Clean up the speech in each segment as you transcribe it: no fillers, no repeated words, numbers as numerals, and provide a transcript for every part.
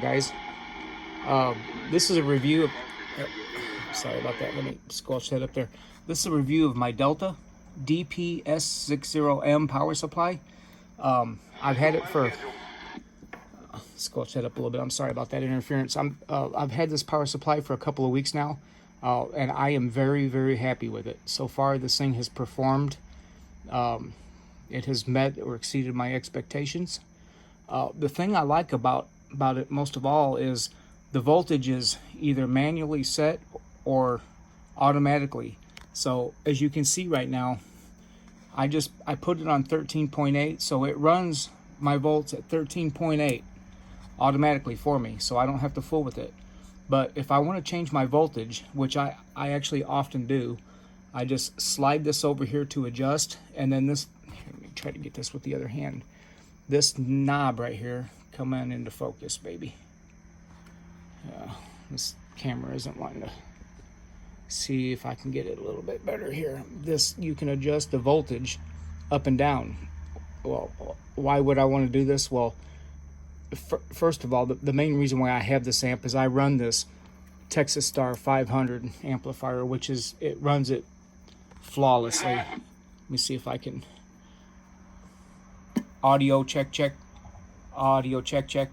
guys? This is a review of, sorry about that, let me squelch that up there. This is a review of my Delta DPS60M power supply. I've had it for, squelch that up a little bit, I'm sorry about that interference. I've had this power supply for a couple of weeks now, and I am very, very happy with it. So far, this thing has performed. It has met or exceeded my expectations. The thing I like about it most of all is the voltage is either manually set or automatically. So as you can see right now, I put it on 13.8, so it runs my volts at 13.8 automatically for me, so I don't have to fool with it. But if I want to change my voltage, which I actually often do, I just slide this over here to adjust, and then this, let me try to get this with the other hand. This knob right here, come on into focus, baby. This camera isn't wanting to see if I can get it a little bit better here. This, you can adjust the voltage up and down. Well, why would I want to do this? Well, first of all, the main reason why I have this amp is I run this Texas Star 500 amplifier, which is, it runs it flawlessly. Let me see if I can. Audio check, check. Audio check, check.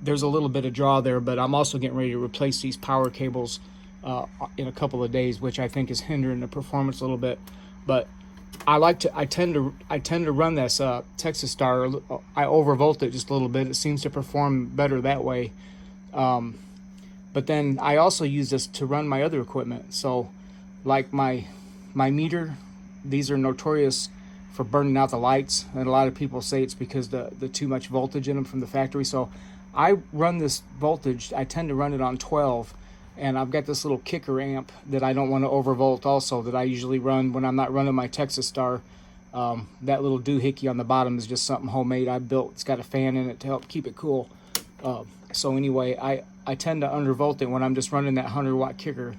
There's a little bit of draw there, but I'm also getting ready to replace these power cables in a couple of days, which I think is hindering the performance a little bit. But I tend to run this Texas Star. I overvolt it just a little bit. It seems to perform better that way. But then I also use this to run my other equipment. So like my meter, these are notorious for burning out the lights, and a lot of people say it's because the too much voltage in them from the factory. So I run this voltage, I tend to run it on 12, and I've got this little kicker amp that I don't want to overvolt also, that I usually run when I'm not running my Texas Star. That little doohickey on the bottom is just something homemade I built. It's got a fan in it to help keep it cool. So anyway, I tend to undervolt it when I'm just running that 100-watt kicker.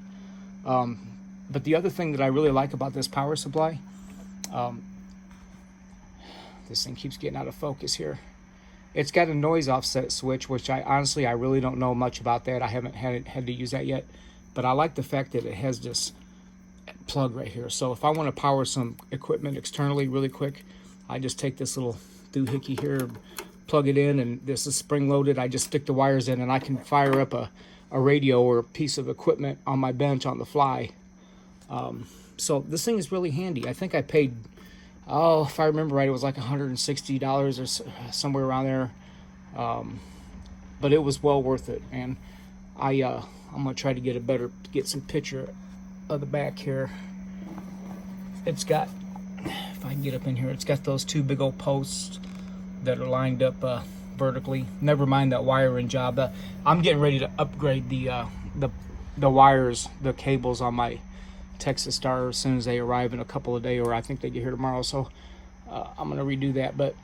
But the other thing that I really like about this power supply, this thing keeps getting out of focus here. It's got a noise offset switch, which honestly I really don't know much about that. I haven't had to use that yet, but I like the fact that it has this plug right here. So if I want to power some equipment externally really quick, I just take this little doohickey here, plug it in, and this is spring loaded. I just stick the wires in, and I can fire up a radio or a piece of equipment on my bench on the fly. So this thing is really handy. I think I paid, oh, if I remember right, it was like $160 or somewhere around there. But it was well worth it. And I'm gonna try to get some picture of the back here. It's got, if I can get up in here, it's got those two big old posts that are lined up vertically. Never mind that wiring job. I'm getting ready to upgrade the wires, the cables on my Texas Star as soon as they arrive in a couple of days, or I think they get here tomorrow. So I'm gonna redo that. But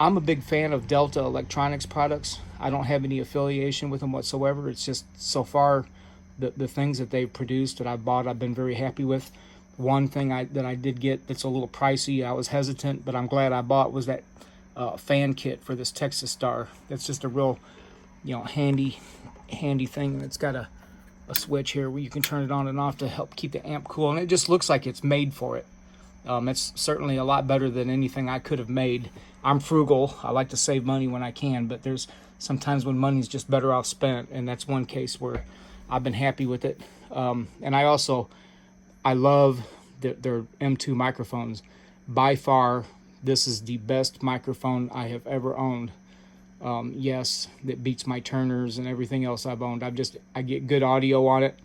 I'm a big fan of Delta Electronics products. I don't have any affiliation with them whatsoever. It's just so far the things that they've produced that I've bought, I've been very happy with. One thing that I did get that's a little pricey, I was hesitant, but I'm glad I bought, was that fan kit for this Texas Star. That's just a real, handy thing. And it's got a switch here where you can turn it on and off to help keep the amp cool, and it just looks like it's made for it. It's certainly a lot better than anything I could have made. I'm frugal. I like to save money when I can, but there's sometimes when money's just better off spent, and that's one case where I've been happy with it. And I love their M2 microphones. By far, this is the best microphone I have ever owned. Yes, that beats my Turners and everything else I've owned. I get good audio on it.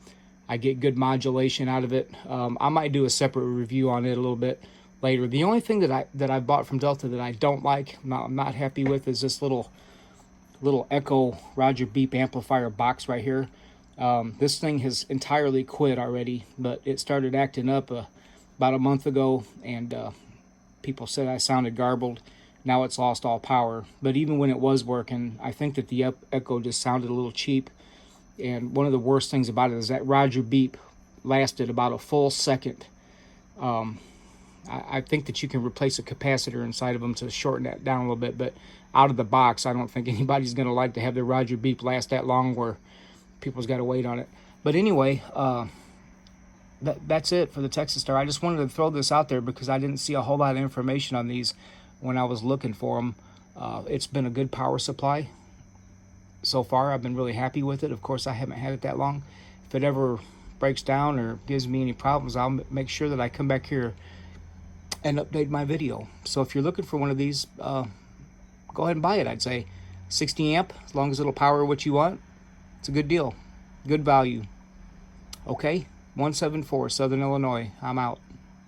I get good modulation out of it. I might do a separate review on it a little bit later. The only thing that I bought from Delta that I don't like, I'm not happy with, is this little Echo Roger Beep amplifier box right here. This thing has entirely quit already, but it started acting up about a month ago, and people said I sounded garbled. Now it's lost all power. But even when it was working, I think that the Echo just sounded a little cheap. And one of the worst things about it is that Roger Beep lasted about a full second. I think that you can replace a capacitor inside of them to shorten that down a little bit, but out of the box, I don't think anybody's going to like to have their Roger beep last that long where people's got to wait on it. But anyway, that's it for the Texas Star. I just wanted to throw this out there because I didn't see a whole lot of information on these when I was looking for them. It's been a good power supply so far. I've been really happy with it. Of course, I haven't had it that long. If it ever breaks down or gives me any problems, I'll make sure that I come back here and update my video. So if you're looking for one of these, go ahead and buy it. I'd say 60 amp, as long as it'll power what you want. It's a good deal, good value. Okay, 174 Southern Illinois. I'm out.